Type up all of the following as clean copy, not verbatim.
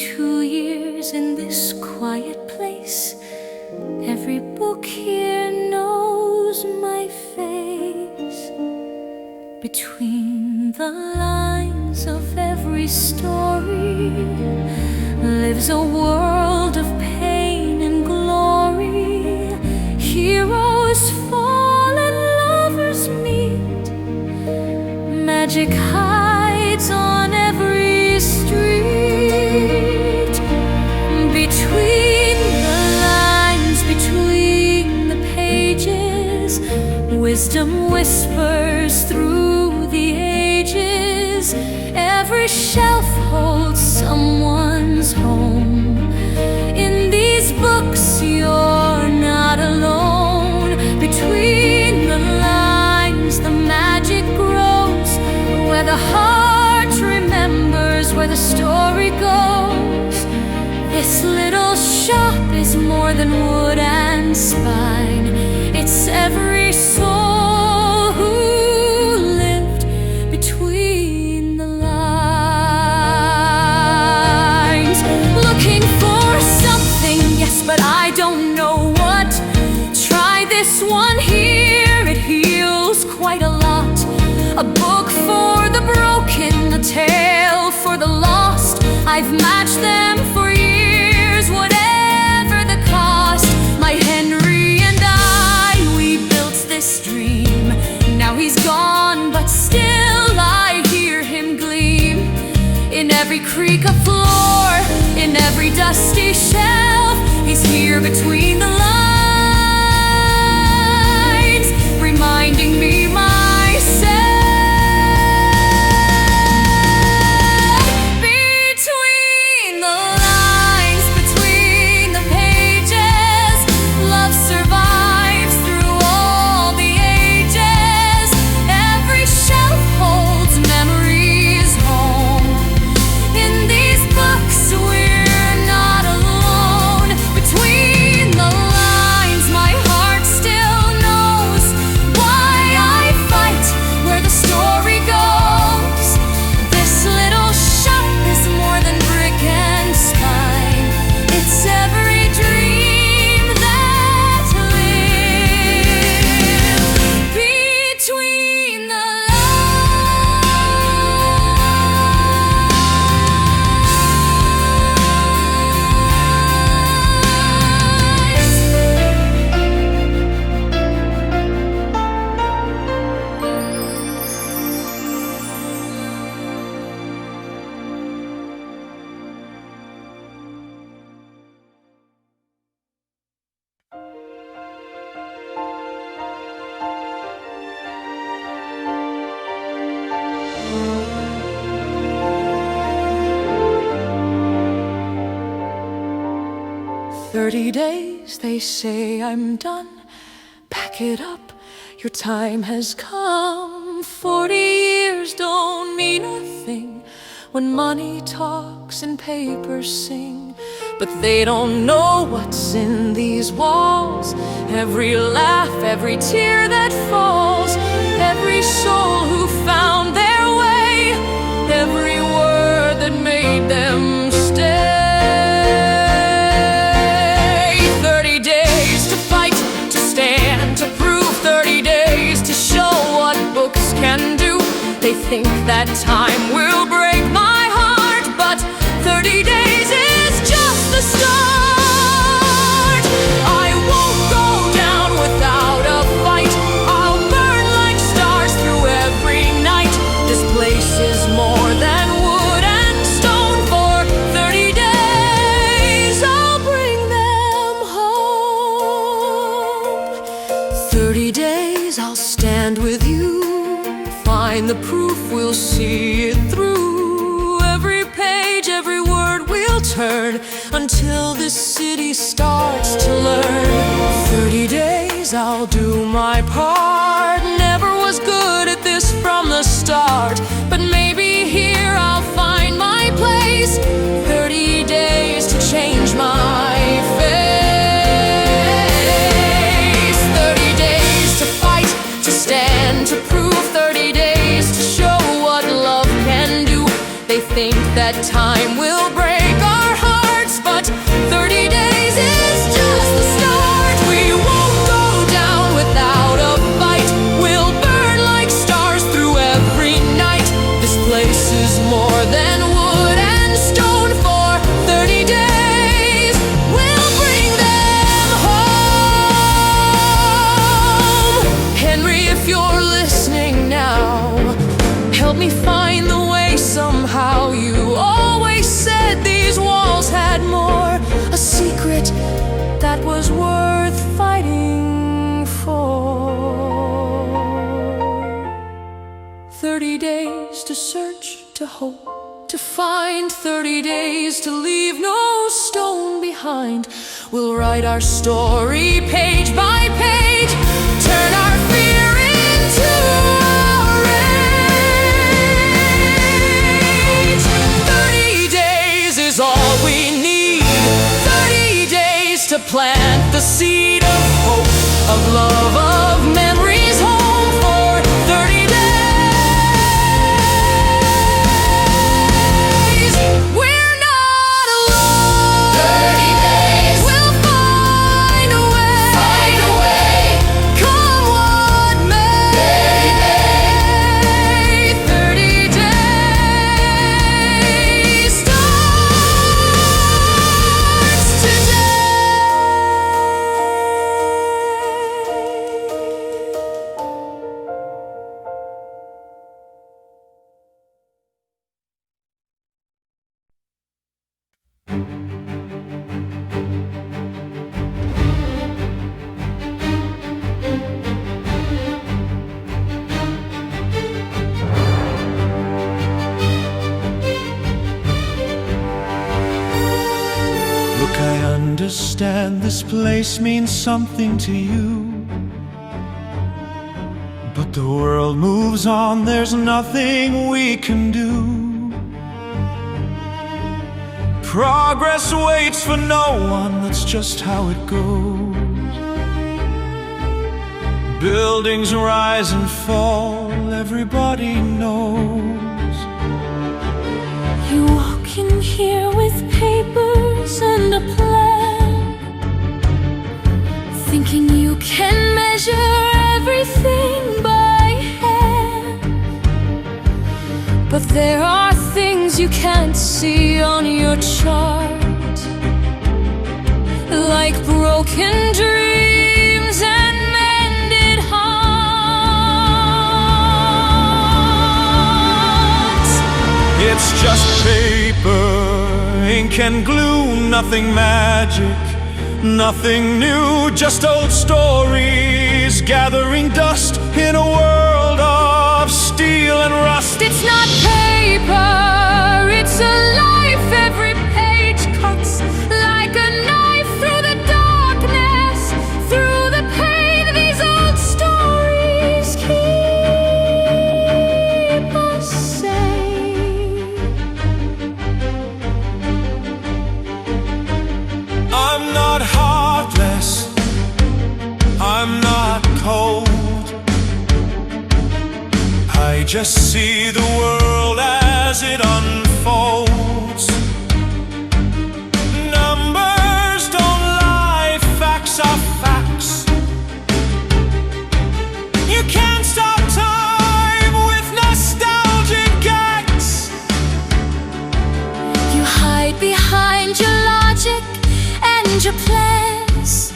2 years in this quiet place. Every book here knows my face. Between the lines of every story lives a world of pain and glory. Heroes fall and lovers meet. Magic hides on every street. Between the lines, between the pages, wisdom whispers through the ages. Every shelf holds someone's home. In these books you're not alone. Between the lines the magic grows, where the heart remembers where the story goes. This little shop is more than wood and spine. It's every soul who lived between the lines. Looking for something, yes, but I don't know what. Try this one here, it heals quite a lot. A book for the broken, a tale for the lost. I've matched them for years, whatever the cost. My Henry and I, we built this dream. Now he's gone, but still I hear him gleam. In every creak of floor, in every dusty shelf, he's here between the lines, reminding me myself. Between the lines, between the pages, love survives through all the ages. Every shelf holds memories home. In these books we're not alone. Between the lines my heart still knows why I fight, where the story goes. This little shop is more than brick and spine. It's every dream that lives between the 30 days, they say I'm done. Pack it up, your time has come. 40 years don't mean a thing when money talks and papers sing. But they don't know what's in these walls. Every laugh, every tear that falls, every soul who found their way, every word that made them stay. 30 days to fight, to stand, to prove. 30 days to show what books can do. They think that time will break my heart, but 30 days is just the start. I won't go down without a fight. I'll burn like stars through every night. This place is more than wood and stone. For 30 days I'll bring them home. 30 days I'll stand with you. Find the proof, we'll see it through. Every page, every word we'll turn until this city starts to learn. 30 days I'll do my part. Never was good at this from the start, but maybe here I'll find my place. 30 days to change my face. 30 days to fight, to stand, to prove. 30 days to show what love can do. They think that time will break our hope to find, 30 days to leave no stone behind. We'll write our story page by page, turn our fear into a rage. 30 days is all we need, 30 days to plant the seed of hope, of love, of memories, home for 30 days. We're not alone. 30 days. We'll find a way. Find a way. Come what may. 30 days starts today. Look, I understand this place means something to you, but the world moves on, there's nothing we can do. Progress waits for no one, that's just how it goes. Buildings rise and fall, everybody knows. You walk in here with papers and a plan, thinking you can measure everything by hand. But there are things you can't see on your chart, like broken dreams and mended hearts. It's just paper, ink and glue, nothing magic, nothing new, just old stories gathering dust in a world of steel and rust. It's not paper, it's a life. Every page cuts like a knife through the darkness, through the pain. These old stories keep us safe. I'm not heartless, I'm not cold, I just see the world as it unfolds. Numbers don't lie, facts are facts. You can't stop time with nostalgic gags. You hide behind your logic and your plans,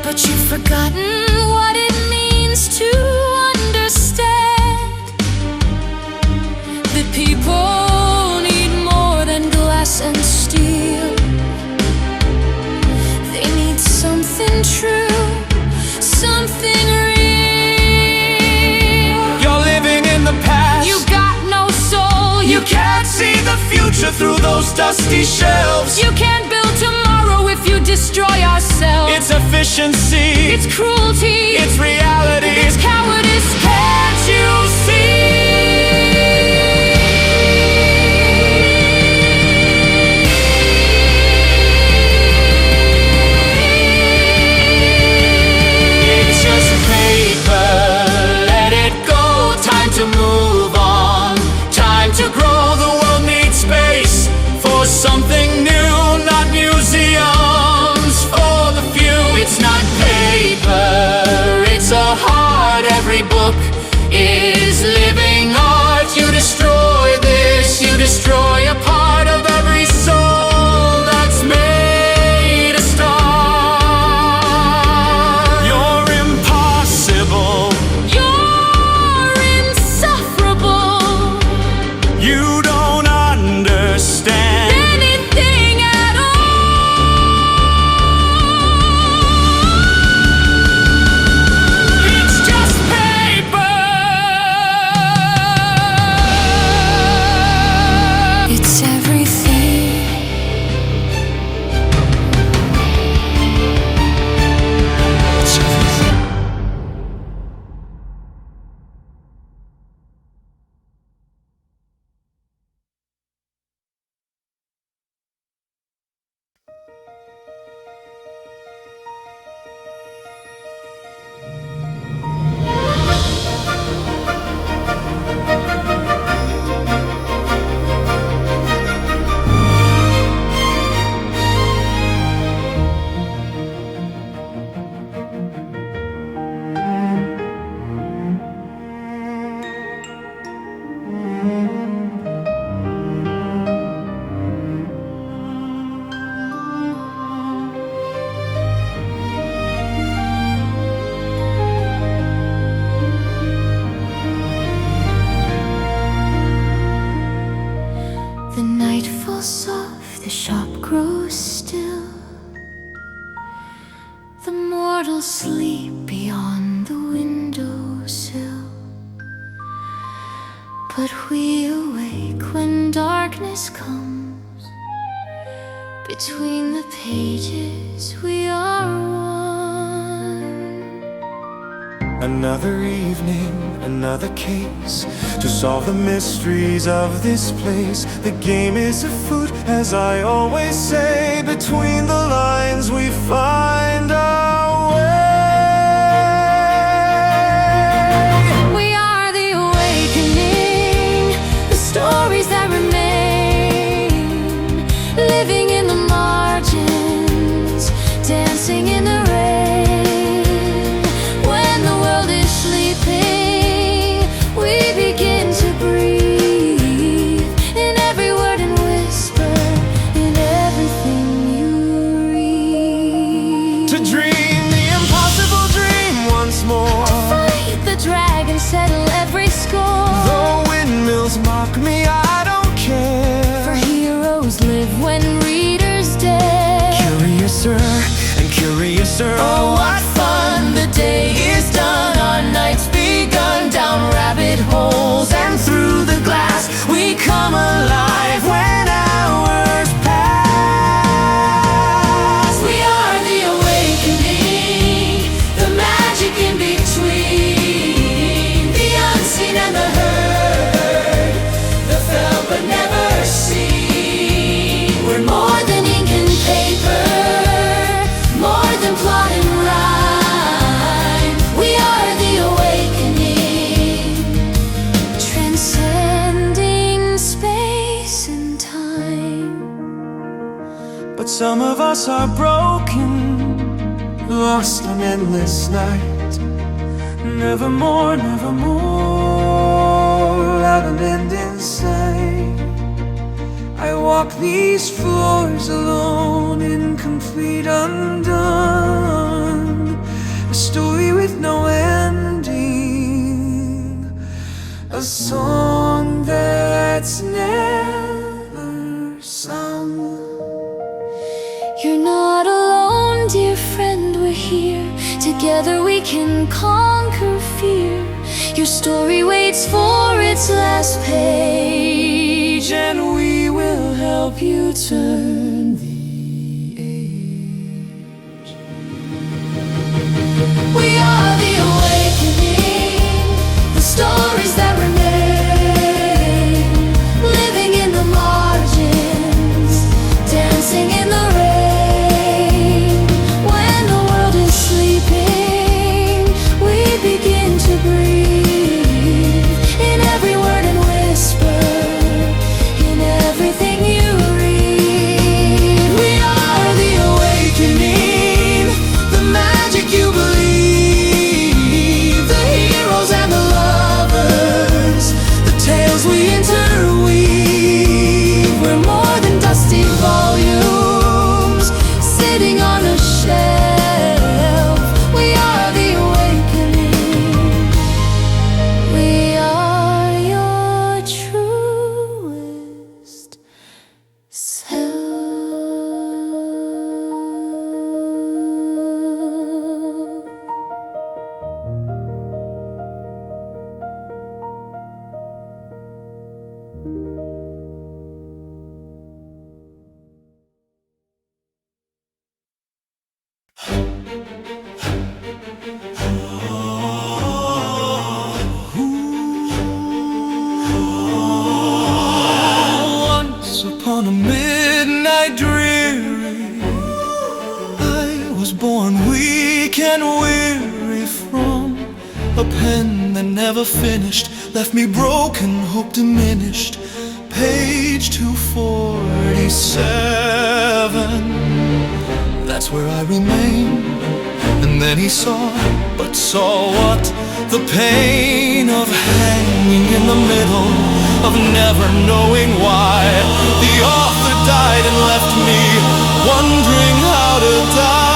but you've forgotten what it means to understand that people need more than glass and steel. They need something true, something real. You're living in the past, You got no soul. you can't see the future through those dusty shelves. You can't build tomorrow if you destroy ourselves. It's efficiency, It's cruelty. it's reality, It's cowardice. Can't you see? it's just paper, let it go, time to move on, time to grow. The world needs space for something new, not museums for the few. It's not paper, it's a heart. the shop grows still, the mortals sleep beyond the windowsill, but we awake when darkness comes. Between the pages we are one. Another evening, another case to solve the mysteries of this place. The game is afoot, as I always say. Between the lines we find our way. We are the awakening, the stories that remain, living in the margins, dancing in the rain. When the world is sleeping, we begin to breathe in every word and whisper, in everything you read. To dream the impossible dream once more, To fight the dragon, settle every score. though windmills mock me, I don't care. For heroes live when readers dare. Curiouser and curiouser, oh what fun. The day is done, our night's begun. Down rabbit holes and through the glass we come alive when hours pass. We are the awakening, the magic in between, the unseen and the heard, the felt but never seen. We're more than ink and paper, more than plot and rhyme. We are the awakening, transcending space and time. But some of us are broken, lost on endless night. Nevermore, nevermore, out an end in sight. I walk these floors alone, incomplete, undone. A story with no ending, a song that's never sung. You're not alone, dear friend, we're here. Together we can conquer fear. Your story waits for its last page, and we will help you turn the age. We are the awakening, the stories that remain, living in the margins, dancing in the rain. When the world is sleeping, we begin to breathe in every word and whisper, in everything you read. We are the awakening, the magic you believe, the heroes and the lovers, the tales we interweave. We're more than dusty volumes sitting on a shelf. We are the awakening, we are your truest self. Once upon a midnight dreary, I was born weak and weary from a pen that never finished, left me broken, hope diminished. Page 247, that's where I remain. And then he saw, but saw what? The pain of hanging in the middle, of never knowing why. The author died and left me wondering how to die.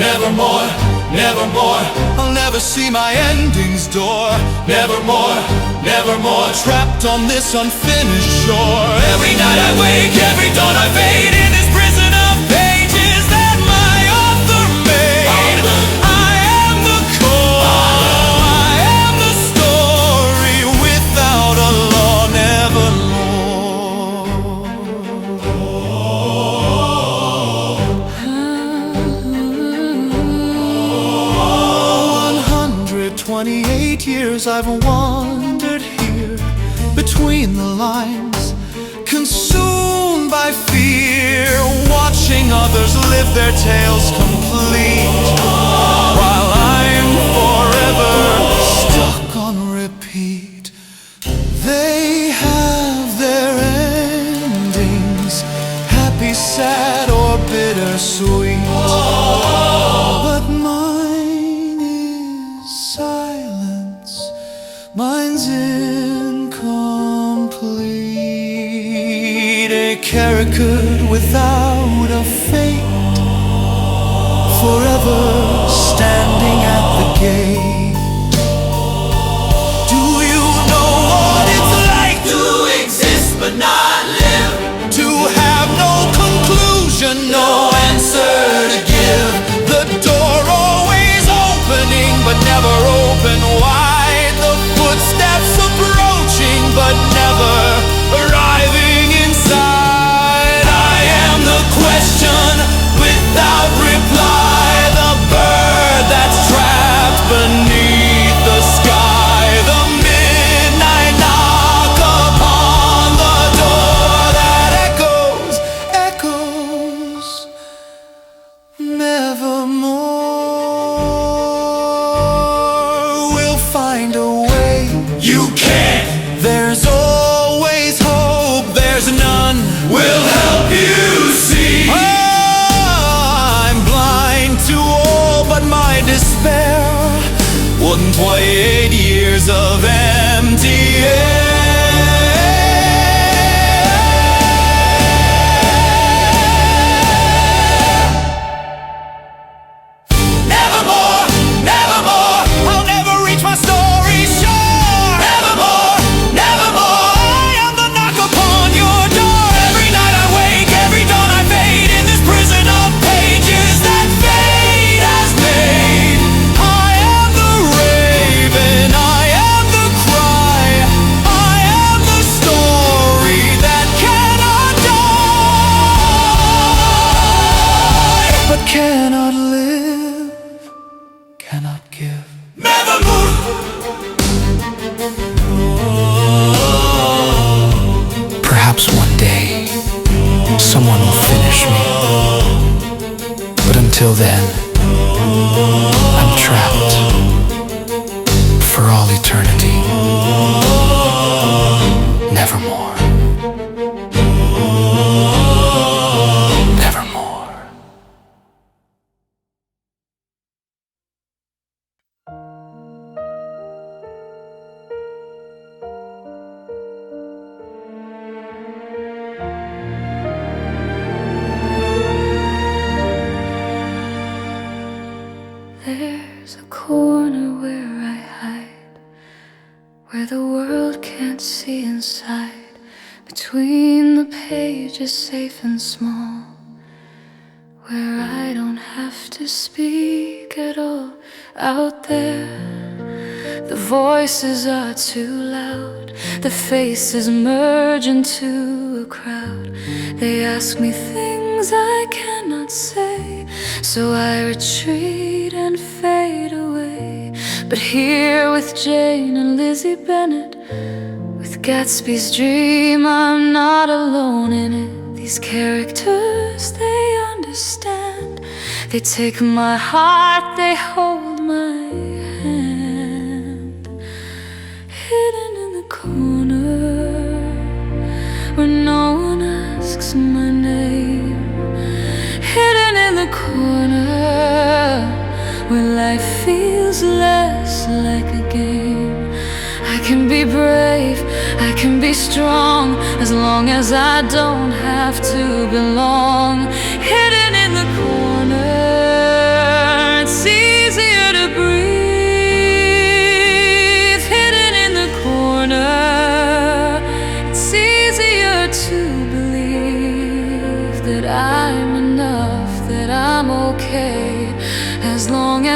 Nevermore, nevermore, I'll never see my ending's door. Nevermore, nevermore. nevermore. Trapped on this unfinished shore. Every night I wake, every dawn I fade in this prison of pages that my author made. I am the core, I am the story without a law, nevermore. 128 years I've wandered here between the lines, consumed by fear, watching others live their tales complete, while I'm forever stuck on repeat. They have their endings, happy, sad, or bittersweet, but mine is silence, mine's incomplete. A caricature without a fate, forever standing at the gate. Do you know what it's like to exist but not live? To have no conclusion, no answer to give. The door always opening but never open wide. The footsteps approaching but never arriving inside. I am the question without reply, the bird that's trapped beneath the sky, the midnight knock upon the door that echoes, echoes, nevermore. We'll find a way. You can't. There's always hope. There's none. We'll help you see. I'm blind to all but my despair. 128 years of empty air. Nevermore, nevermore, I'll never reach my story's shore. Nevermore, nevermore, I am the knock upon your door. Every night I wake, every dawn I fade in this prison of pages that fate has made. I am the raven, I am the cry, I am the story that cannot die, but cannot live, cannot give. Nevermore. Perhaps one day someone will finish me, but until then I'm trapped for all eternity. Nevermore. Nevermore. There's a corner where I hide, where the world can't see inside. Between the pages, safe and small, where I don't have to speak at all. Out there, the voices are too loud, the faces merge into a crowd. They ask me things I cannot say, so I retreat and fade away. But here with Jane and Lizzie Bennet, with Gatsby's dream, I'm not alone in it. These characters, they understand. They take my heart, they hold my hand. Hidden in the corner, where no one asks my name. Hidden in the corner, where life feels less like a game. I can be brave, I can be strong, as long as I don't have to belong. Hidden in the corner, it's easier to breathe. Hidden in the corner,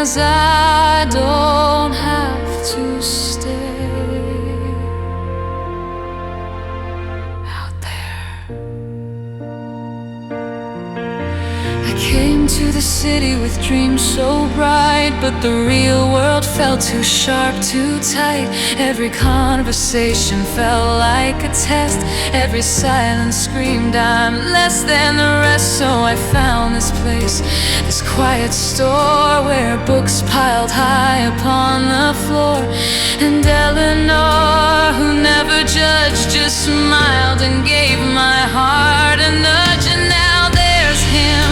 'cause I don't have to stay out there. I came to the city with dreams so bright, but the real world felt too sharp, too tight. Every conversation felt like a test. Every silence screamed I'm less than the rest. So I found this place, this quiet store where books piled high upon the floor. And Eleanor, who never judged, just smiled and gave my heart a nudge. And now there's him,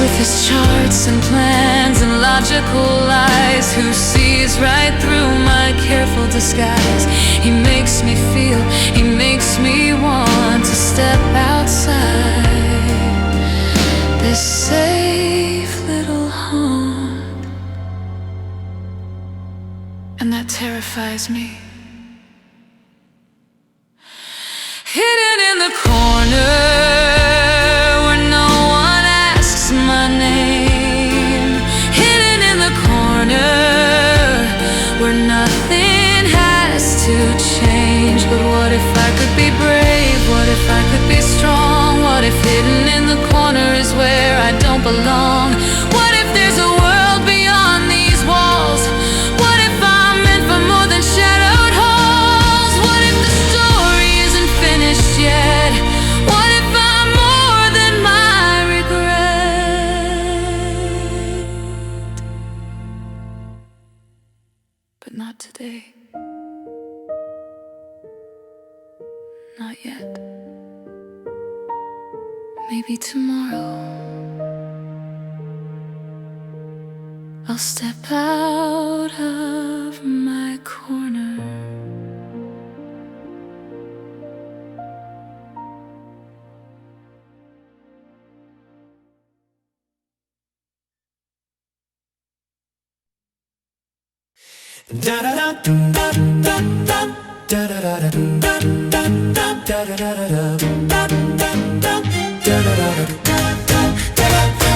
with his charts and plans and logical lies, who sees right through my careful disguise. He makes me feel, he makes me want to step outside this safe little haunt, and that terrifies me. Hidden in the corner where no one asks my name, hidden in the corner where nothing has to change. But what if I could be brave? What if I could be strong? What if hidden in the corner is where I don't belong? What if there's a world beyond these walls? What if I'm meant for more than shadowed halls? What if the story isn't finished yet? What if I'm more than my regret? But not today. Not yet. Maybe tomorrow I'll step out of my corner.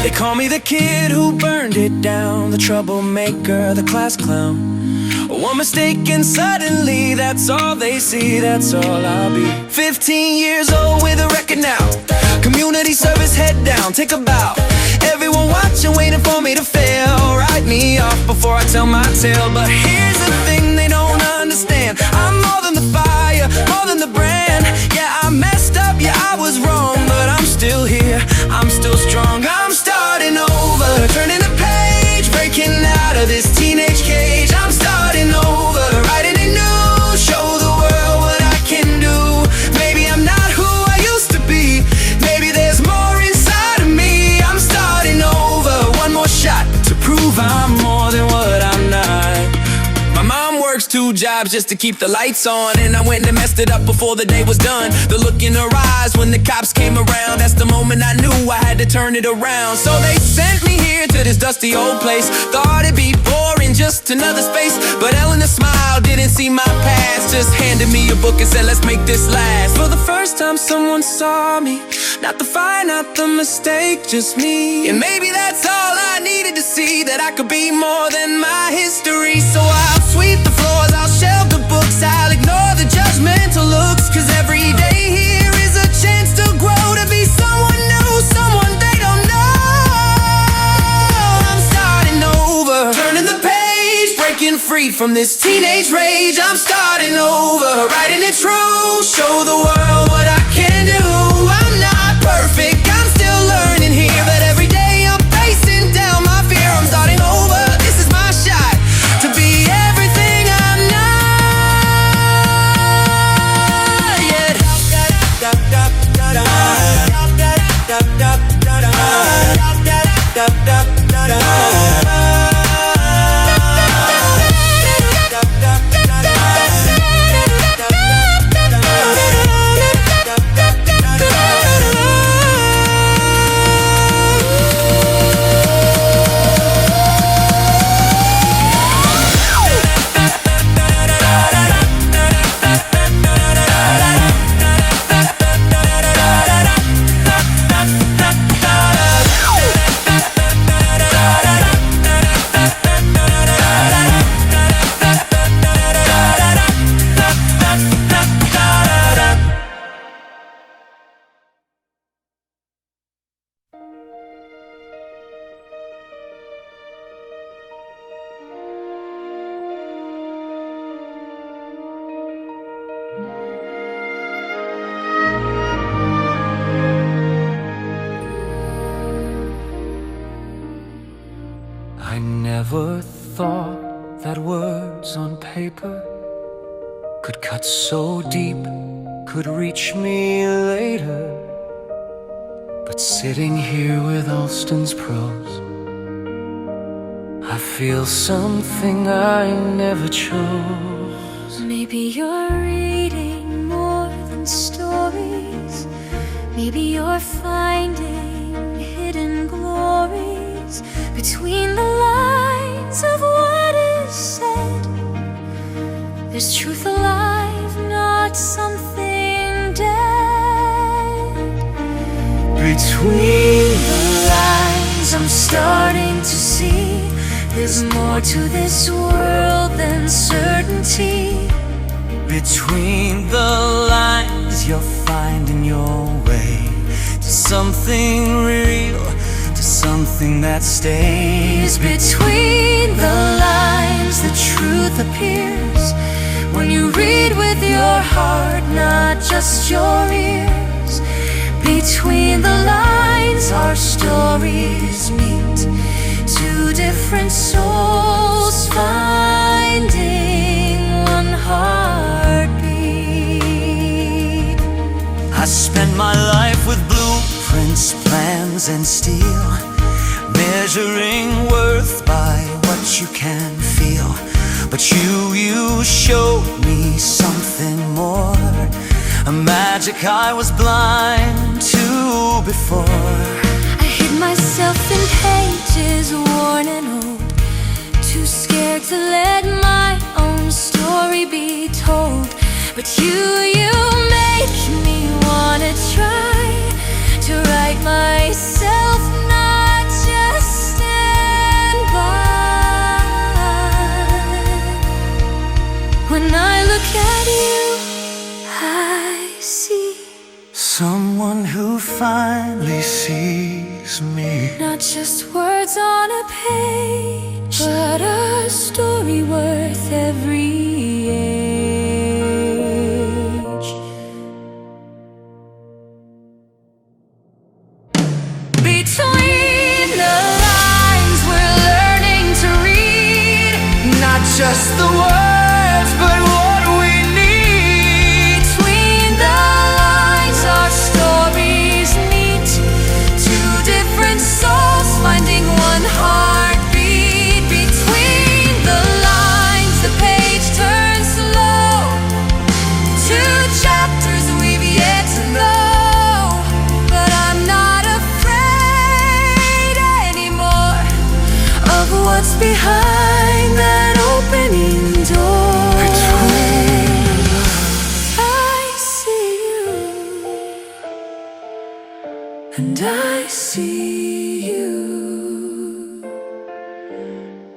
They call me the kid who burned it down, the troublemaker, the class clown. One mistake and suddenly that's all they see, that's all I'll be. 15 years old with a record now, community service, head down, take a bow. Everyone watching, waiting for me to fail. Write me off before I tell my tale. But here's the thing they don't understand, I'm more than the fire, more than the brand. Yeah, I messed up, yeah, I was wrong, but I'm still here, I'm still strong. I'm starting over, turning the page, breaking out of this teenage cage. I'm starting over, writing it new, show the world what I can do. Maybe I'm not who I used to be, maybe there's more inside of me. I'm starting over, one more shot to prove I'm more than what I'm not. My mom works 2 jobs just to keep the lights on, and I went and messed it up before the day was done. The look in her eyes when the cops came around, that's the moment I knew I had to turn it around. So they sent me here to this dusty old place. Thought it'd be boring, just another space, but Eleanor smiled, didn't see my past, just handed me a book and said let's make this last. For the first time someone saw me, not the fire, not the mistake, just me. And maybe that's all I needed to see, that I could be more than my history. So I'll sweep the floors, I'll shelve the books, I'll ignore the judgmental looks, 'cause every day here is a chance to grow, to be someone new, someone they don't know. I'm starting over, turning the page, breaking free from this teenage rage. I'm starting over, writing it true, show the world what I can do. I'm not perfect, I'm still learning here, but every day I'm facing down my fear. I'm starting over, this is my shot to be everything I'm not yet. Never thought that words on paper could cut so deep, could reach me later. But sitting here with Alston's prose, I feel something I never chose. Maybe you're reading more than stories. Maybe you're finding hidden glories between the lines of what is said. There's truth alive, not something dead. Between The lines I'm starting to see, there's more to this world than certainty. Between the lines, you're finding your way to something real, to something that stays. Between the lines, the truth appears when you read with your heart, not just your ears. Between the lines, our stories meet. Two different souls finding one heartbeat. I spent my life with blueprints, plans, and steel, measuring worth by what you can feel. But you showed me something more, a magic I was blind to before. I hid myself in pages worn and old, too scared to let my own story be told. But you make me wanna try to write myself, not just stand by. When I look at you, I see someone who finally sees me. not just words on a page, but a story worth every age. Between the lines, we're learning to read, Not just the words, but what we need. between the lines, our stories meet. Two different souls finding one heartbeat. Between the lines, the page turns slow. Two chapters we've yet to know. But I'm not afraid anymore of what's behind that opening door. I see you, and I see you.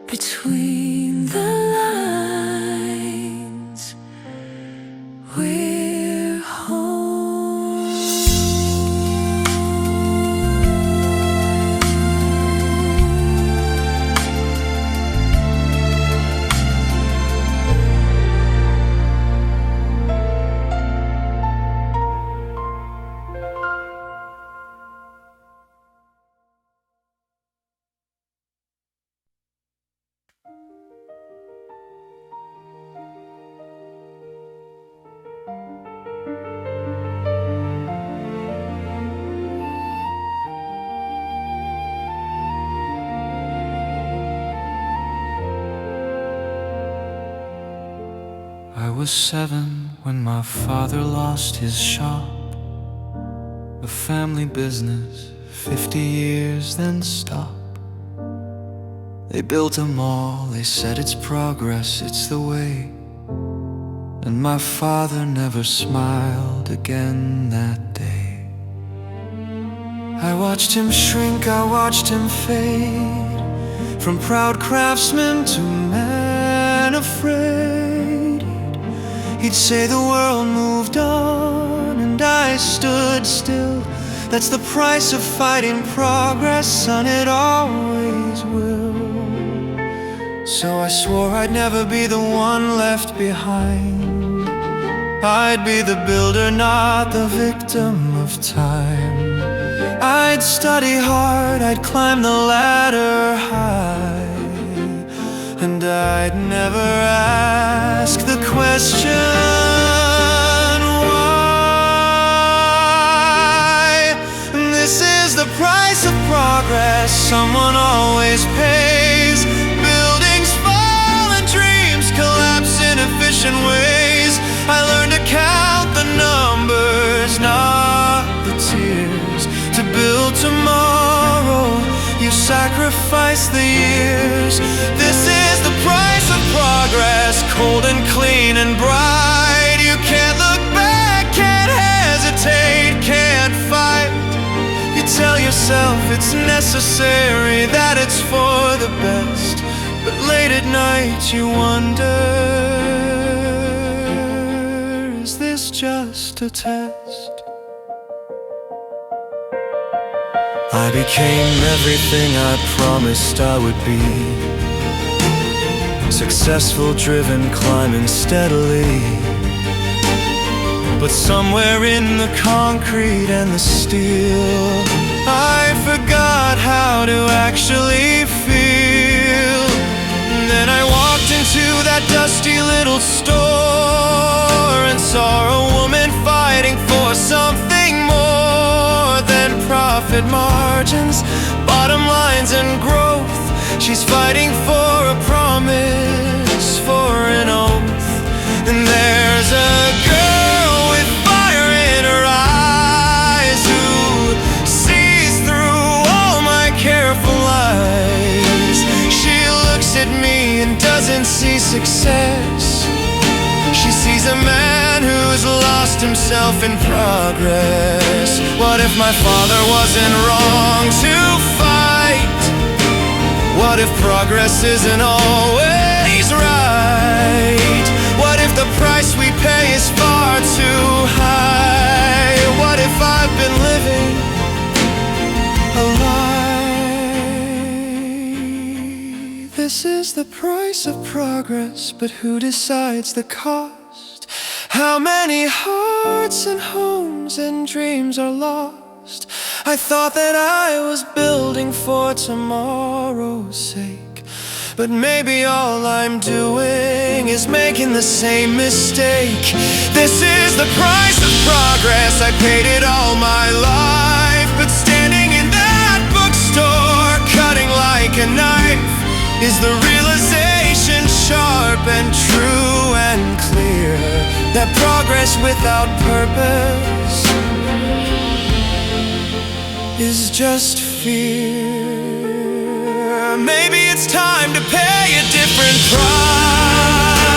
Between the lines, we're home. I was 7 when my father lost his shop, a family business, 50 years then stopped. They built a mall, they said it's progress, it's the way. And my father never smiled again that day. I watched him shrink, I watched him fade, from proud craftsman to man afraid. He'd say the world moved on and I stood still. That's the price of fighting progress, son, it always will. So I swore I'd never be the one left behind. I'd be the builder, not the victim of time. I'd study hard, I'd climb the ladder high. and I'd never ask the question why. This is the price of progress someone always pays. Buildings fall and dreams collapse in efficient ways. I learned to count the numbers, not the tears. To build tomorrow, you sacrifice the years. This is the price of progress, cold and clean and bright. You can't look back, can't hesitate, can't fight. You tell yourself it's necessary, that it's for the best. But late at night you wonder, is this just a test? I became everything I promised I would be. Successful, driven, climbing steadily. But somewhere in the concrete and the steel, I forgot how to actually feel. And then I walked into that dusty little store and saw a woman fighting for something more than profit margins, bottom lines and growth. She's fighting for a promise, for an oath. And there's a girl with fire in her eyes who sees through all my careful lies. She looks at me and doesn't see success. She sees a man who's lost himself in progress. What if my father wasn't wrong to fight? What if progress isn't always right? What if the price we pay is far too high? What if I've been living a lie? This is the price of progress, but who decides the cost? How many hearts and homes and dreams are lost? I thought that I was building for tomorrow's sake, but maybe all I'm doing is making the same mistake. This is the price of progress, I paid it all my life. But standing in that bookstore, cutting like a knife, is the realization sharp and true and clear, that progress without purpose is just fear. Maybe it's time to pay a different price,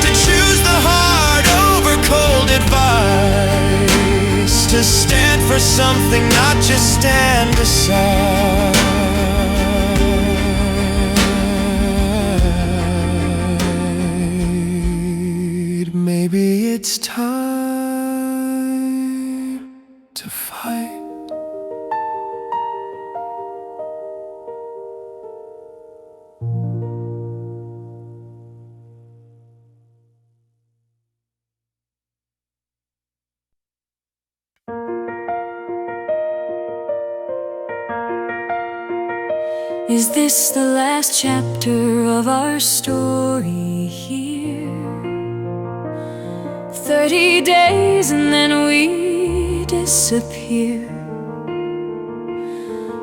to choose the hard over cold advice, to stand for something, not just stand aside. Maybe it's time to fight. Is this the last chapter of our story here? 30 days and then we disappear.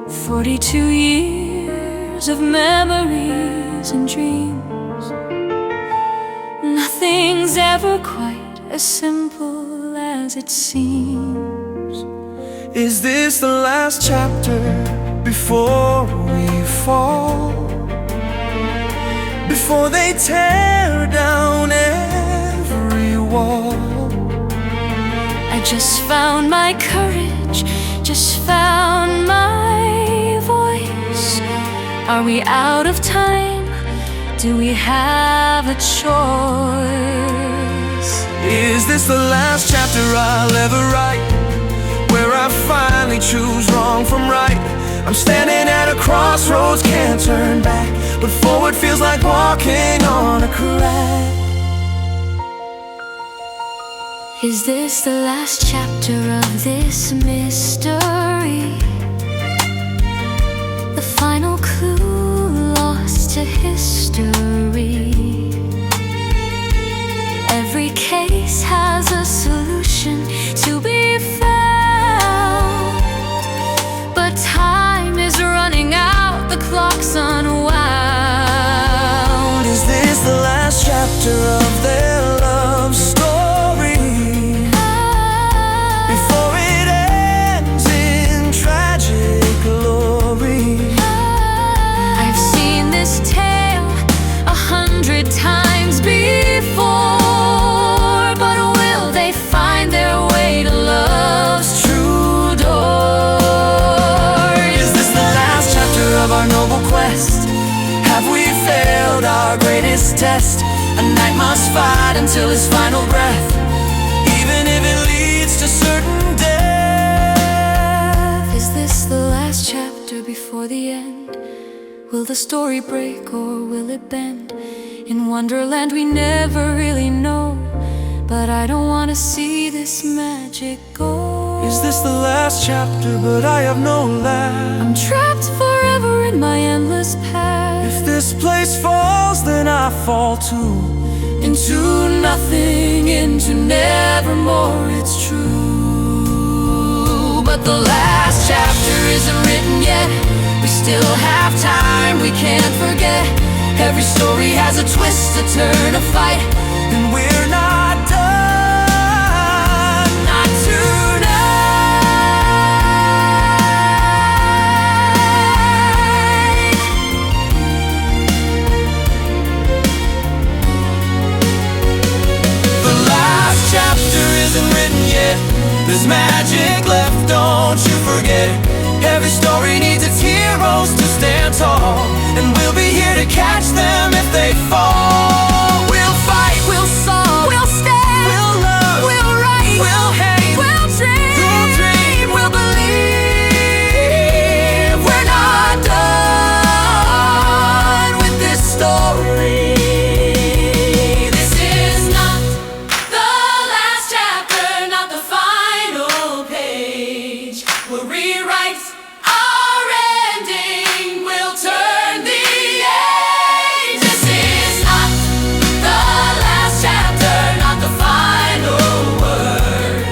42 years of memories and dreams. Nothing's ever quite as simple as it seems. Is this the last chapter before we fall? Before they tear down every wall? I just found my courage, just found my voice. Are we out of time? Do we have a choice? Is this the last chapter I'll ever write, where I finally choose wrong from right? I'm standing at a crossroads, can't turn back, but forward feels like walking on a crack. Is this the last chapter of this mystery? The final clue lost to history. Every case has a solution to be found, but time is running out, the clock's unwound. Is this the last chapter of their love story? Before it ends in tragic glory. I've seen this tale 100 times before, but will they find their way to love's true door? Is this the last chapter of our noble quest? Have we failed our greatest test? A knight must fight until his final breath, even if it leads to certain death. Is this the last chapter before the end? Will the story break or will it bend? In Wonderland we never really know, but I don't want to see this magic go. Is this the last chapter, but I have no land? I'm trapped forever in my endless past. If this place falls, then I fall too. Into nothing, into nevermore, it's true. But the last chapter isn't written yet. We still have time, we can't forget. Every story has a twist, a turn, a fight, and we're not done. not tonight. The last chapter isn't written yet. There's magic left, don't you forget. Every story needs its heroes to stand tall, and we'll be here to catch them if they fall. We'll fight, We'll solve, we'll stand, we'll love, we'll write, we'll hate, we'll dream, we'll believe. We're not done with this story. This is not the last chapter, not the final page. We'll rewrite our ending, we'll turn the age. This is not the last chapter, not the final word.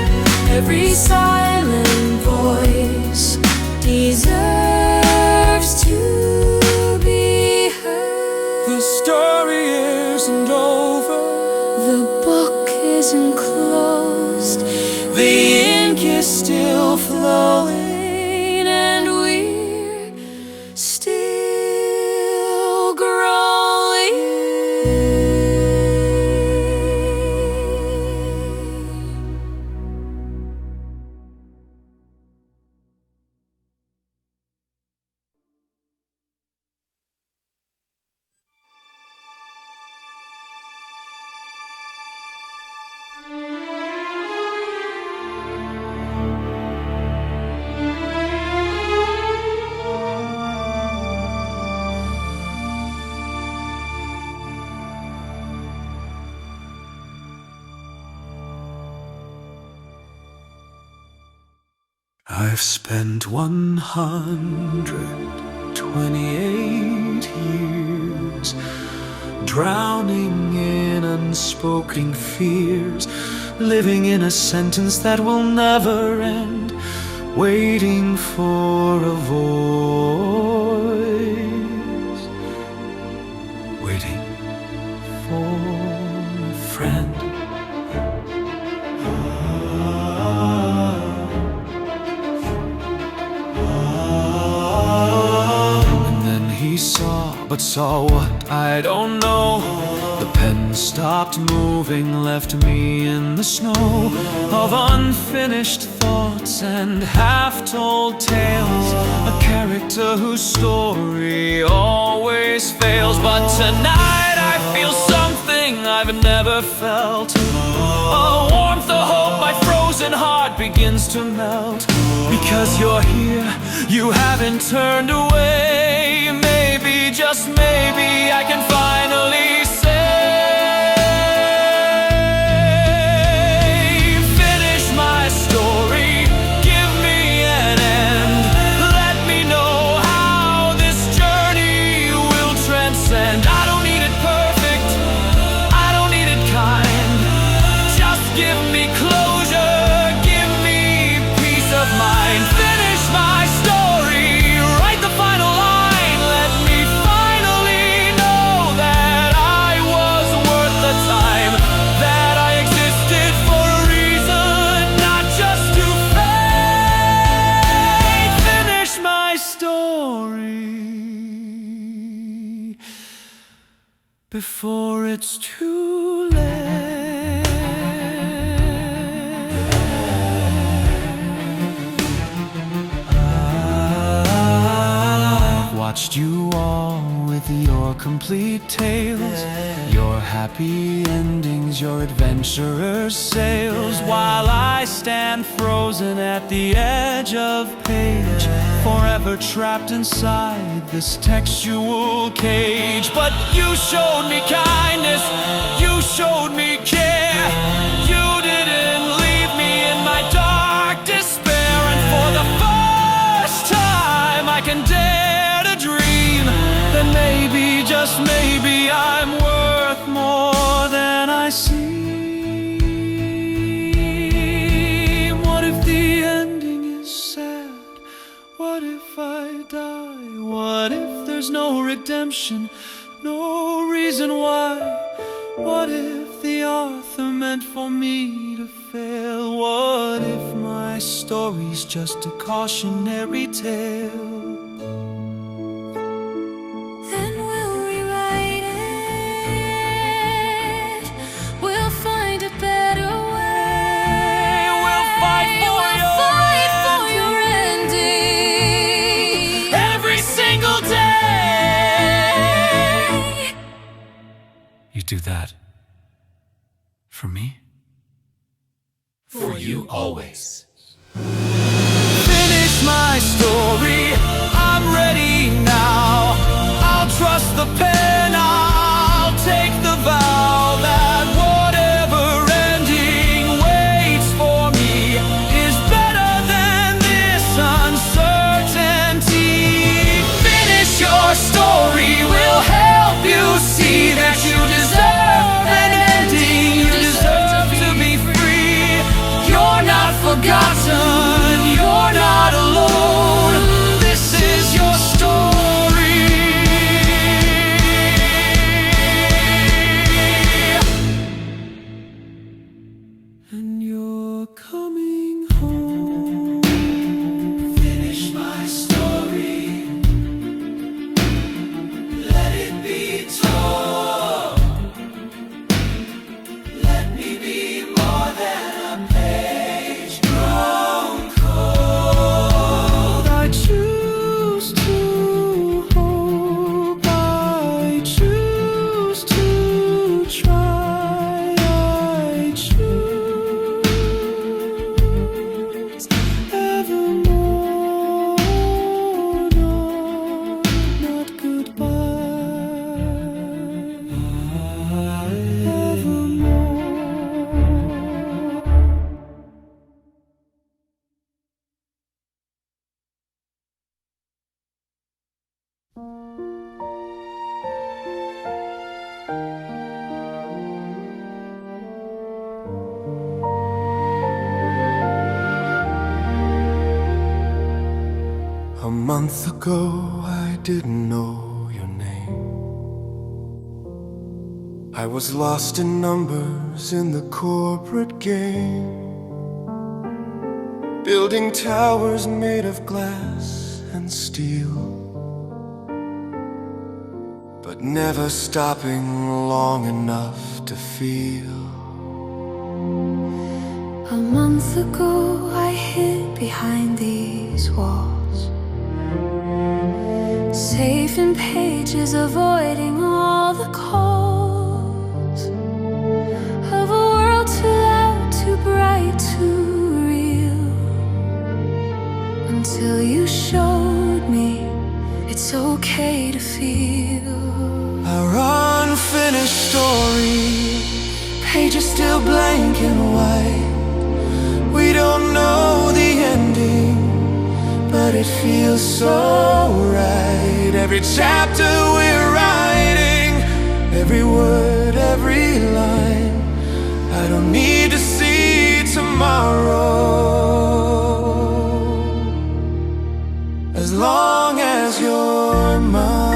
Every silent voice deserves to be heard. the story isn't over. The book isn't closed, The ink is still flowing, and we're still growing. I've spent 128 years drowning in unspoken fears, living in a sentence that will never end, waiting for a voice, waiting for a friend. He saw, but saw what? I don't know. The pen stopped moving, left me in the snow of unfinished thoughts and half-told tales. A character whose story always fails. But tonight I feel something I've never felt. A warmth, a hope, my frozen heart begins to melt. Because you're here, you haven't turned away. Maybe, just maybe, I can finally say, finish my story, give me an end. Let me know how this journey will transcend. before it's too late. I've watched you all with your complete tales, your happy endings, your adventurer's sails, while I stand frozen at the edge of page, forever trapped inside this textual cage. But you showed me kindness, you showed me care, you didn't leave me in my dark despair. And for the first time I can dare to dream that maybe, just maybe, I'm worth more than I seem. What if the ending is sad? What if I die? What if there's no redemption, no reason why? What if the author meant for me to fail? What if my story's just a cautionary tale? Then we'll rewrite it. We'll find a better way. We'll fight for your ending every single day. You do that for me? For you always. Finish my story, I'm ready now. I'll trust the pen, I'll take the vow that whatever ending waits for me is better than this uncertainty. Finish your story, will help you see that you deserve an ending, you deserve to be free. You're not forgotten, you're not alone. This is your story. And you're coming home. Finish my story. Let it be told. Let me be more than a page grown cold. I choose to hope, I choose to try, I choose evermore, no, not goodbye, evermore. A month ago I didn't know your name. I was lost in numbers in the corporate game, building towers made of glass and steel, but never stopping long enough to feel. A month ago I hid behind these walls, safe in pages, avoiding all the calls of a world too loud, too bright, too real. Until you showed me it's okay to feel. Our unfinished story, pages still blank and white. We don't know the ending, but it feels so right. Every chapter we're writing, every word, every line. I don't need to see tomorrow, as long as you're mine.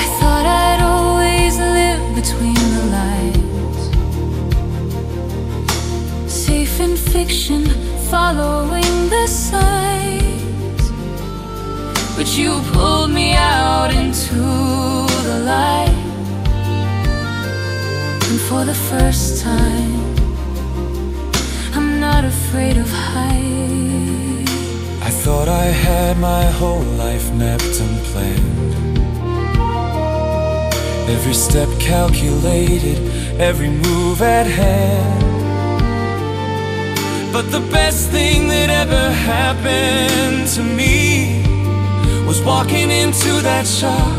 I thought I'd always live between the lines, safe in fiction, following the signs. But you for the first time. I'm not afraid of heights. I thought I had my whole life mapped and planned, every step calculated, every move at hand. But the best thing that ever happened to me was walking into that shop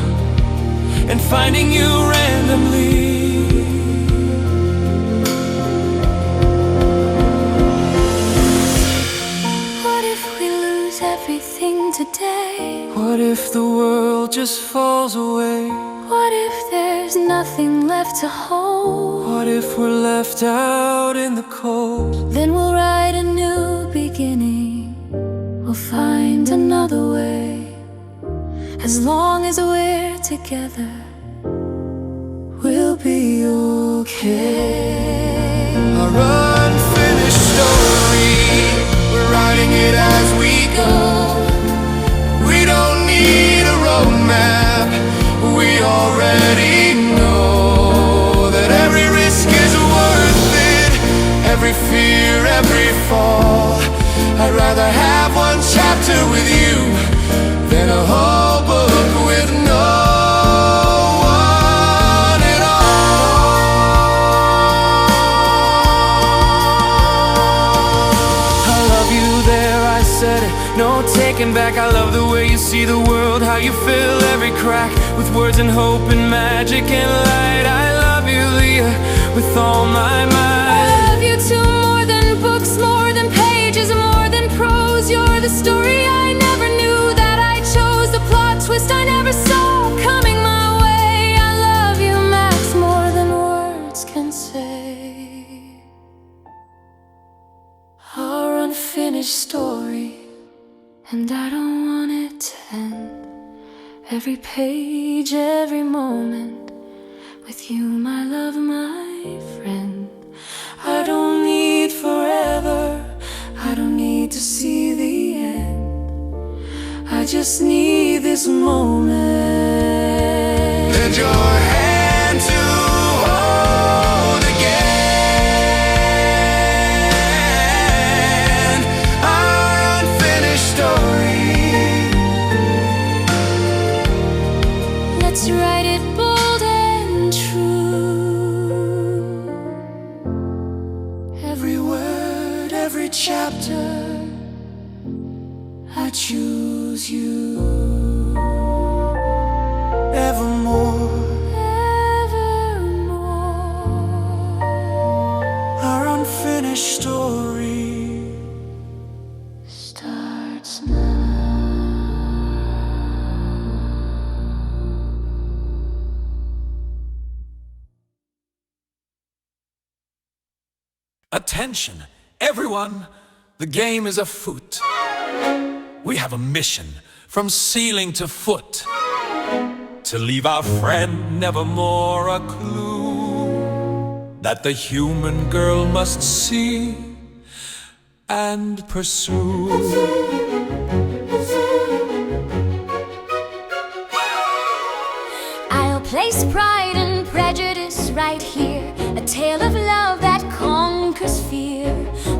and finding you randomly. What if we lose everything today? What if the world just falls away? What if there's nothing left to hold? What if we're left out in the cold? Then we'll write a new beginning. We'll find another way. As long as we're together, we'll be okay. Our unfinished story, we're writing it as we go. We don't need a roadmap. We already know that every risk is worth it, every fear, every fall. I'd rather have one chapter with you than a whole book with no one at all. I love you there, I said it, no taking back. I love the way you see the world, how you fill every crack with words and hope and magic and light. I love you, Liya, with all my might. I love you too, more than books, more than pages, more than prose. You're the story I never knew that I chose, the plot twist I never saw coming my way. I love you, Max, more than words can say. Our unfinished story, and I don't want it to end. Every page, every moment with you, my love, my friend. I don't need forever, I don't need to see the end. I just need this moment. Lend your hand to hold again our unfinished story. Let's write it bold and true. Every word, every chapter, I choose you. Evermore, Evermore. our unfinished story Starts now. Attention, everyone! The game is afoot. We have a mission from ceiling to foot, to leave our friend Nevermore a clue that the human girl must see and pursue. I'll place Pride and Prejudice right here, a tale of love that conquers fear,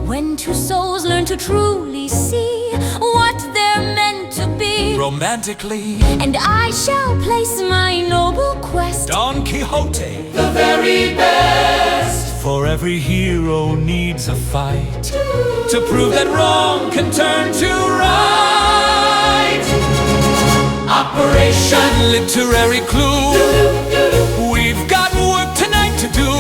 when two souls learn to truly see what they're meant to be Romantically, and I shall place my noble quest, Don Quixote, the very best. for every hero needs a fight to prove that wrong can turn to right. Operation Literary Clue, we've got work tonight to do.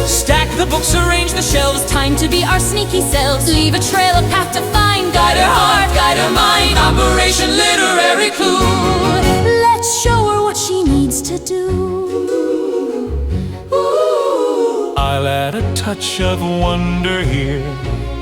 Stack the books, arrange the shelves, time to be our sneaky selves, leave a trail, a path to find, guide her heart, guide her mind. Operation Literary Clue. Let's show her what she needs to do. I'll add a touch of wonder here.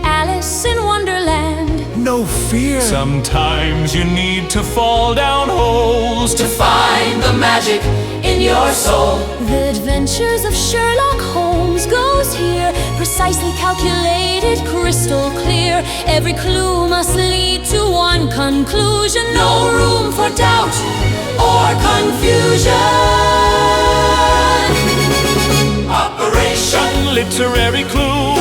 Alice in Wonderland, No fear, sometimes you need to fall down holes to Find the magic in your soul. the adventures of Sherlock Holmes goes here, precisely calculated, crystal clear. Every clue must lead to one conclusion, no room for doubt or confusion. literary clue.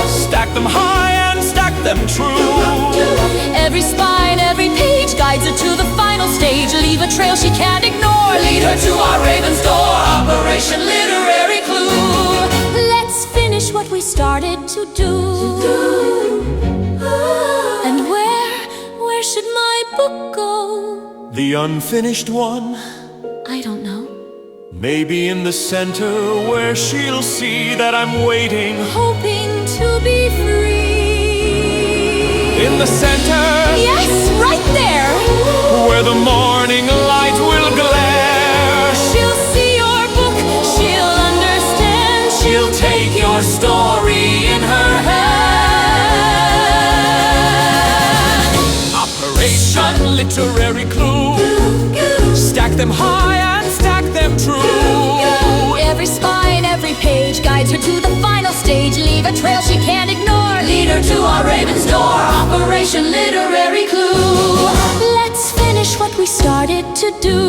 Stack them high and stack them true. Every spine, every page guides her to the final stage. Leave a trail she can't ignore. Lead her to our Raven's door. Operation Literary Clue. Let's finish what we started to do. And where should my book go? The unfinished one, I don't know. maybe in the center where she'll see that I'm waiting. Hoping to be free. In the center, Yes, right there. where the morning light will glare. She'll see your book, she'll understand. She'll take your story in her hand. Operation Literary Clue. Stack them high and stack them true. Every spine, every page guides her to the final stage. Leave a trail she can't ignore. Lead her to our Raven's door. Operation Literary Clue. Let's finish what we started to do.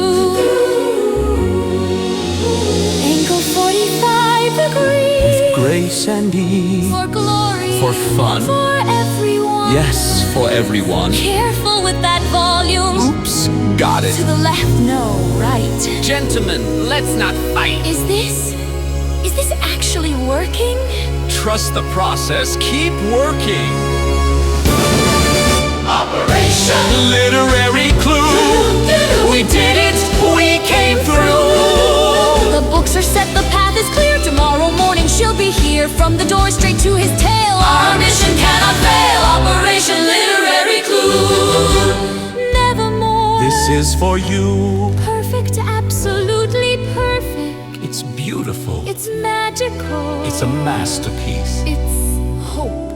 Angle 45 degrees. Grace and ease. For glory. For fun. For everyone. Yes, for everyone. Careful with that volume. Oops, got it. To the left, no, right. Gentlemen, let's not fight. Is this actually working? Trust the process, keep working. Operation Literary Clue. We did it, we came through. The books are set, the path is clear. Tomorrow morning she'll be here. From the door straight to his tail. Our mission cannot fail. Operation Literary Clue. Nevermore. This is for you. Perfect, absolutely perfect. It's beautiful. It's magical. It's a masterpiece. It's hope.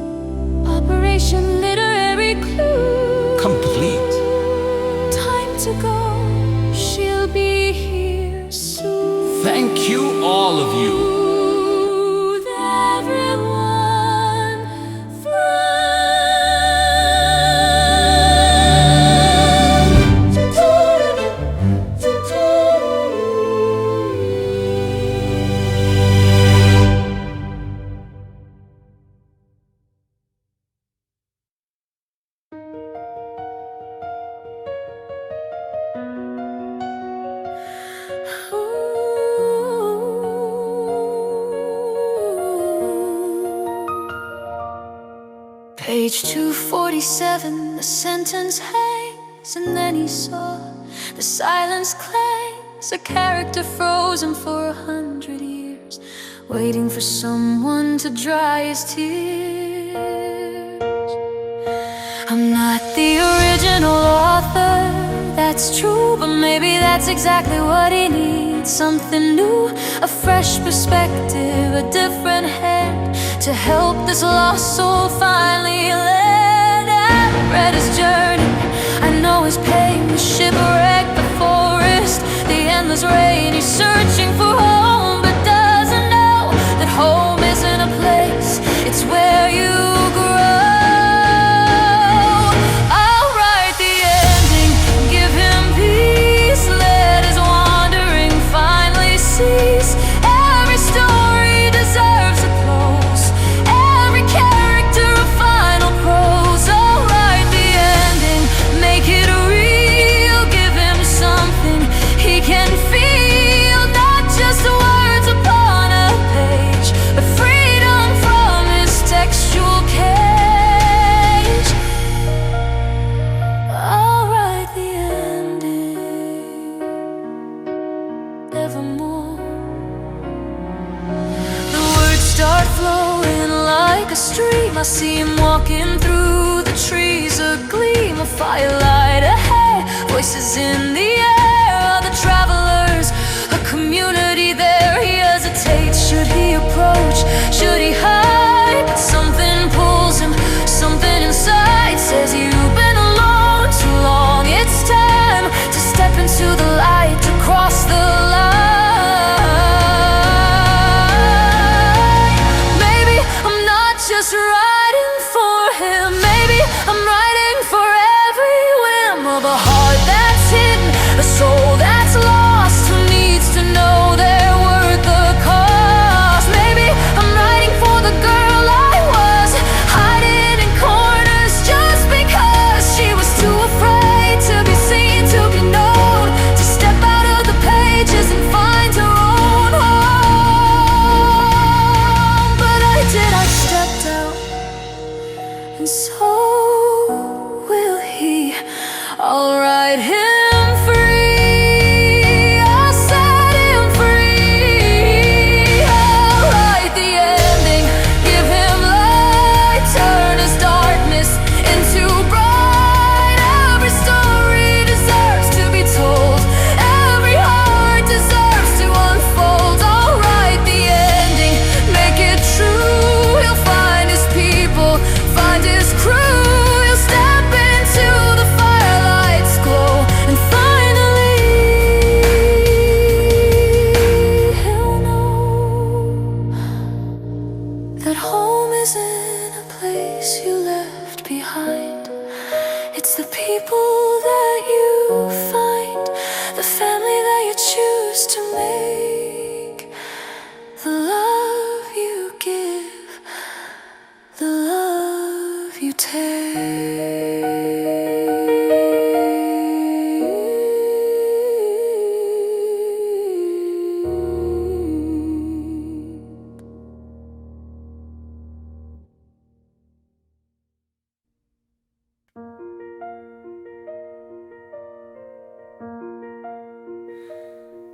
Operation Literary Clue. Complete. Time to go. She'll be here soon. Thank you, all of you. Soothe everyone Page 247, the sentence hangs, and then he saw the silence clangs. A character frozen for 100 years, waiting for someone to dry his tears. I'm not the original author, that's true, but maybe that's exactly what he needs. Something new, a fresh perspective, a different hand to help this lost soul finally land. I've read his journey, I know his pain, the shipwreck, the forest, the endless rain. He's searching for home, but doesn't know that home isn't a place, it's where you grow. I'll write the ending, give him peace, let his wandering finally cease. Every story deserves a close, every character a final prose. I'll write the ending, make it real, give him something he can feel. Not just words upon a page, but freedom from his textual cage. I'll write the ending, Nevermore. The words start flowing like a stream. I see him walking through the trees, a gleam, a firelight ahead, voices in the air, other travelers, a community there. He hesitates, should he approach, should he hide? But something pulls him, something inside says you've been alone too long. It's time to step into the light, to cross the line. Maybe I'm not just writing for him, maybe I'm writing for every whim of a heart that's hidden, a soul that's lost, who needs to know their worth.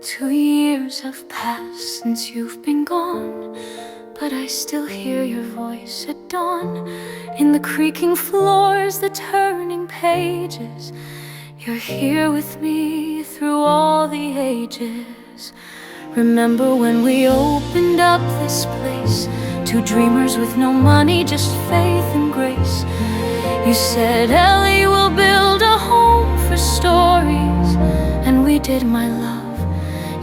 2 years have passed since you've been gone, but I still hear your voice at dawn. In the creaking floors, the turning pages, you're here with me through all the ages. Remember when we opened up this place, 2 dreamers with no money, just faith and grace. You said, Ellie, we'll build a home for stories, and we did, my love,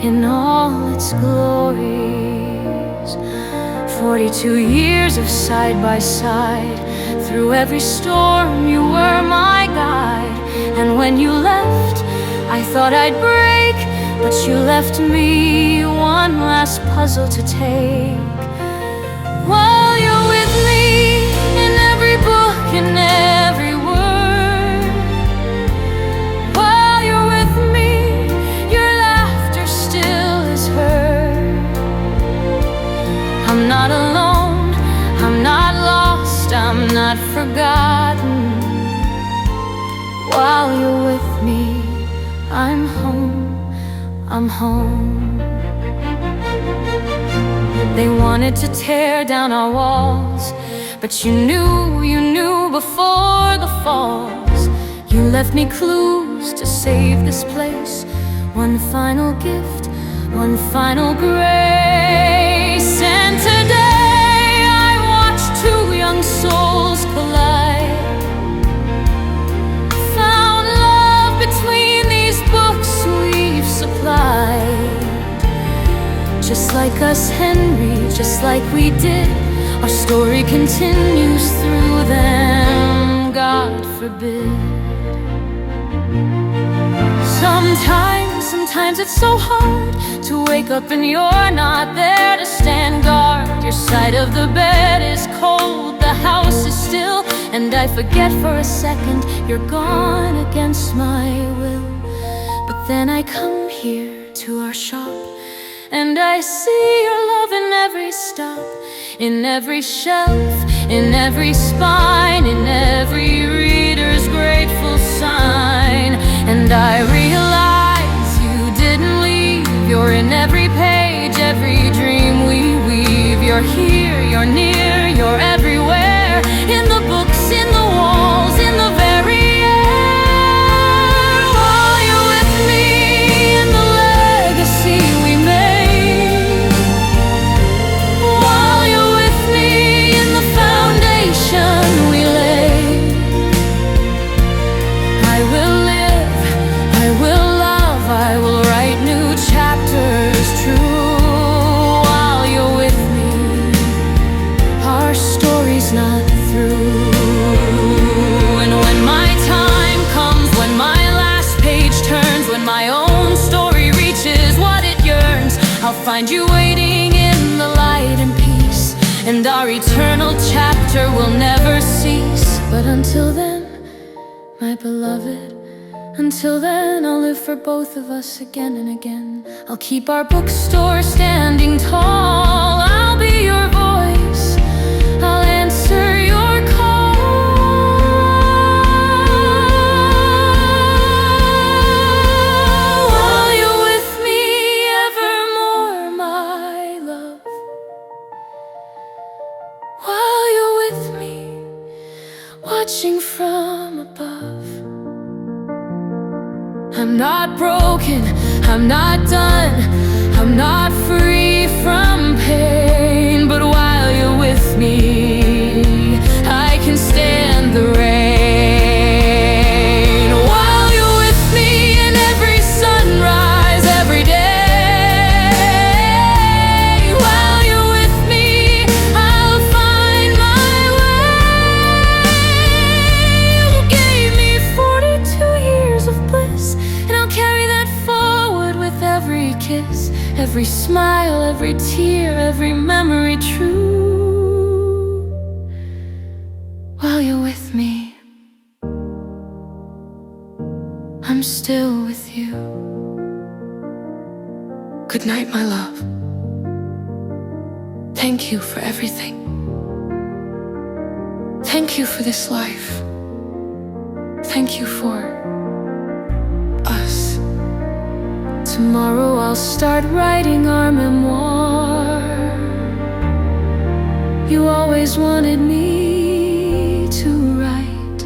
in all its glories. 42 years of side by side, through every storm you were my guide. And when you left, I thought I'd break, but you left me one last puzzle to take. While you're with me, in every book, in every word. While you're with me, your laughter still is heard. I'm not alone, I'm not lost, I'm not forgotten. While you're with me, I'm home, I'm home. They wanted to tear down our walls, but you knew before the falls. You left me clues to save this place, one final gift, one final grace. And today I watch 2 young souls collide, found love between these books we've supplied. Just like us, Henry, just like we did, our story continues through them, God forbid. Sometimes it's so hard to wake up and you're not there to stand guard. Your side of the bed is cold, the house is still, and I forget for a second you're gone against my will. But then I come here to our shop, and I see your love in every stop, in every shelf, in every spine, in every reader's grateful sign. And I realize you didn't leave, you're in every page, every dream we weave. You're here, you're near, you're everywhere, in the books, in the walls, in the very air. While you're with me in the legacy we made, while you're with me in the foundation we laid, I will live, I will love, I will write new chapters true. While you're with me, our story's not through. And when my time comes, when my last page turns, when my own story reaches what it yearns, I'll find you waiting in the light and peace, and our eternal chapter will never cease. But until then, my beloved, until then I'll live for both of us again and again. I'll keep our bookstore standing tall, I'll be your voice, I'll answer your call. While you're with me evermore, my love. While you're with me, watching from above. I'm not broken, I'm not done, I'm not free from pain. But while you're with me, I can stand the rain. While you're with me in every sunrise, every day. While you're with me, I'll find my way. You gave me 42 years of bliss, and I'll carry that forward with every kiss, every smile, every tear, every memory true. While you're with me, I'm still with you. Good night, my love. Thank you for everything. Thank you for this life. Thank you for us Tomorrow I'll start writing our memoir. You always wanted me to write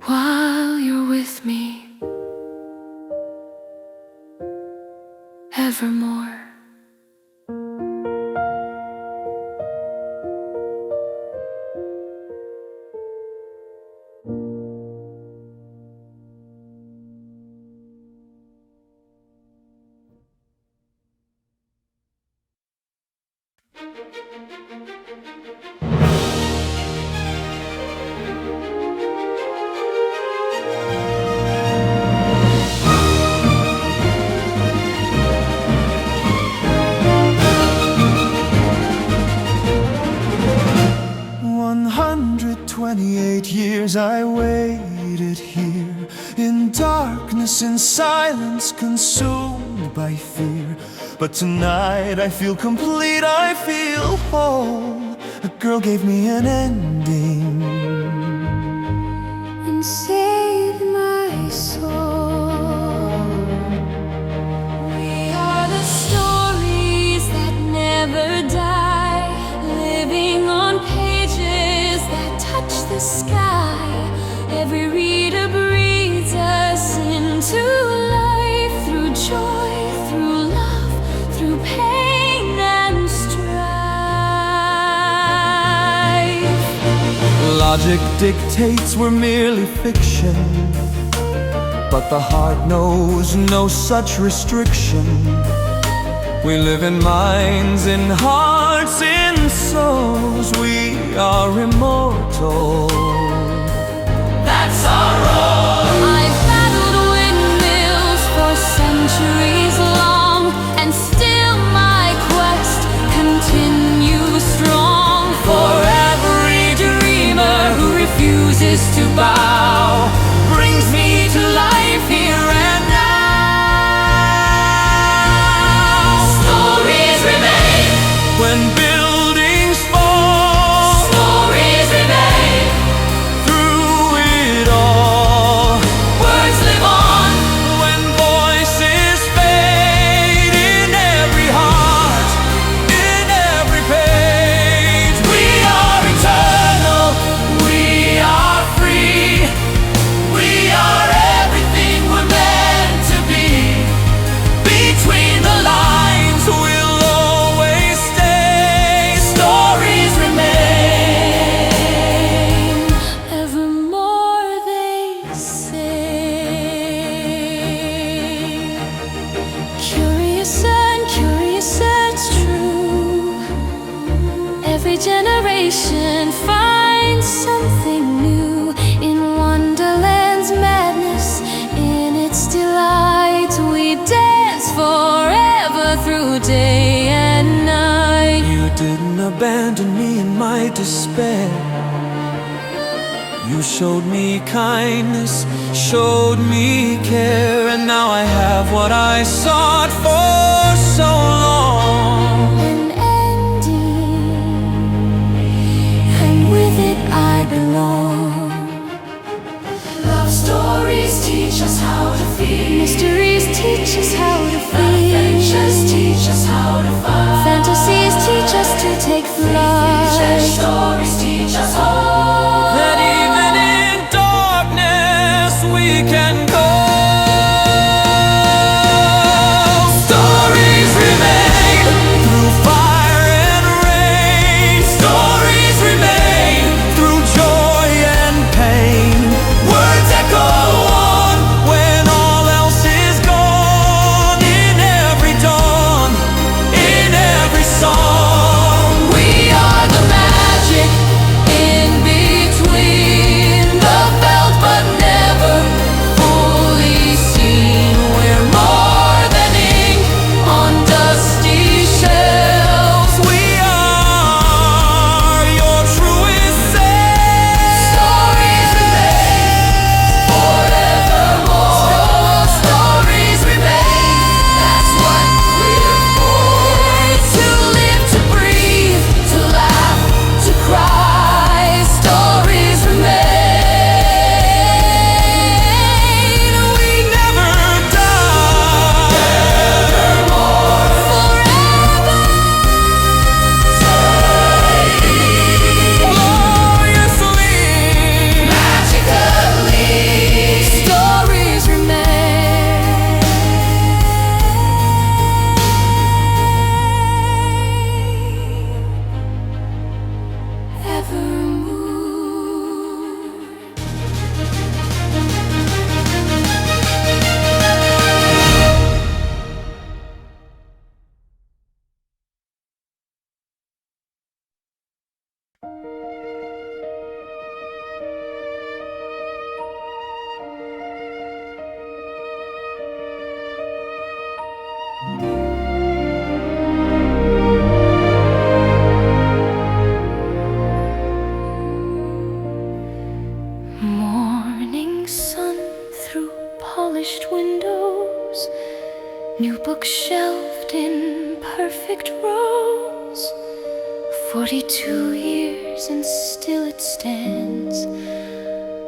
while you're with me. Evermore. I waited here in darkness, in silence, consumed by fear. But tonight I feel complete, I feel whole. A girl gave me an ending and saved my soul. We are the stories that never die, living on pages that touch the sky. Every reader breathes us into life, through joy, through love, through pain and strife. Logic dictates we're merely fiction, but the heart knows no such restriction. We live in minds, in hearts, in souls. We are immortal. That's our role. I've battled windmills for centuries long, and still my quest continues strong. For every dreamer who refuses to bow brings me to life here and now. Stories remain when buildings fall. Stories remain through it all. Words live on when voices fade in every heart, in every page. We are eternal, we are free, we are everything we're meant to be. Between the lines we'll always stay. Stories remain. evermore, they say. Curious and curious, it's true. Every generation finds something new in Wonderland's madness, in its delight. We dance forever through day and night. You didn't abandon me in my despair. You showed me kindness, showed me care, and now I have what I sought for so long. An ending, and with it I belong. Love stories teach us how to feel. Mysteries teach us how to feel. Adventures teach us how to fight. Fantasies teach us to take flight. Stories teach us all. That even in darkness we can go. Stories remain. Morning sun through polished windows, new books shelved in perfect rows. 42 years and still it stands.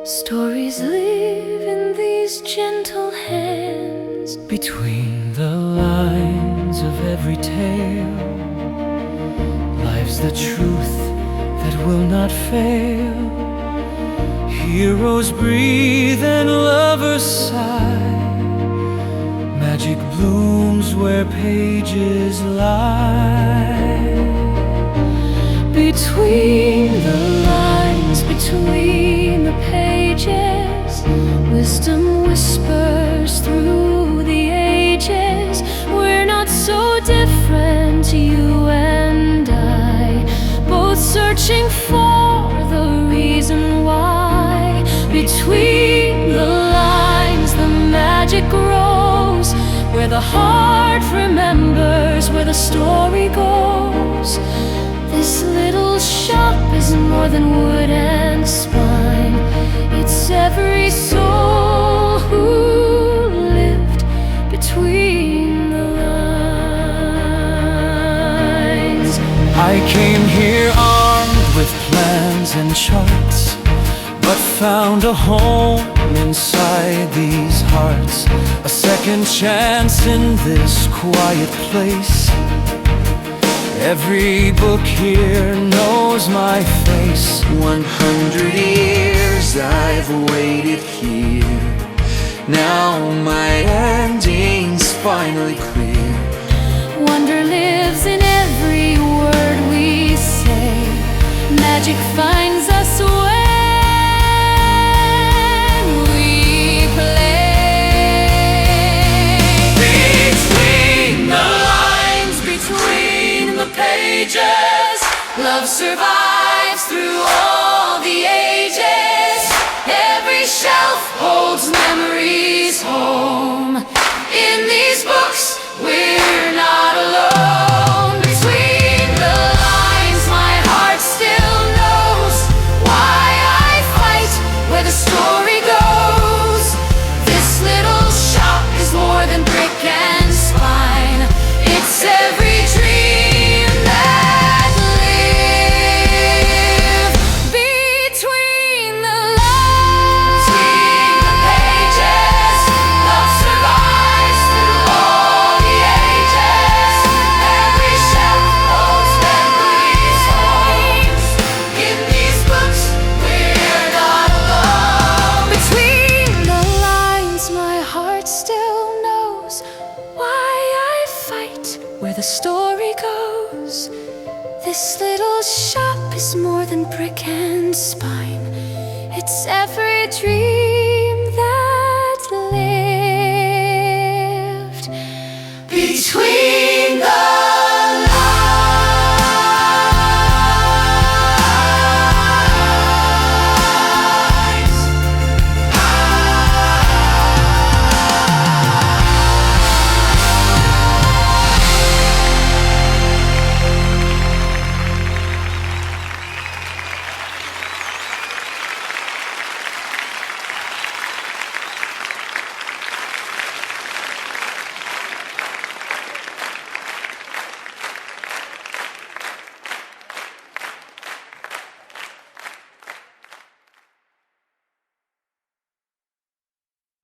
Stories live in these gentle hands. Between the lines of every tale lies the truth that will not fail. Heroes breathe and lovers sigh. Magic blooms where pages lie. Between the lines, between the pages, wisdom whispers through the ages. We're not so different, you and I, both searching for the reason why. Between the lines, the magic grows, where the heart remembers where the story goes. This little shop is more than wood and spine. It's every soul who lived between the lines. I came here armed with plans and charts, but found a home inside these hearts. A second chance in this quiet place. Every book here knows my face. 100 years I've waited here. Now my ending's finally clear. Wonder lives in every word we say. Magic finds us when we play. Between the lines, between the pages, love survives through all the ages. Every shelf holds memories home. In these books, we're not alone. Between the lines, my heart still knows why I fight, where the story goes. This little shop is more than brick and spine. It's every dream that live between the lines. Between the pages, love survives through all the ages. Every shelf holds memories home. In these books, we're not alone. Between the lines, my heart still knows why I fight, where the story goes. This little shop is more than brick and spine. It's every dream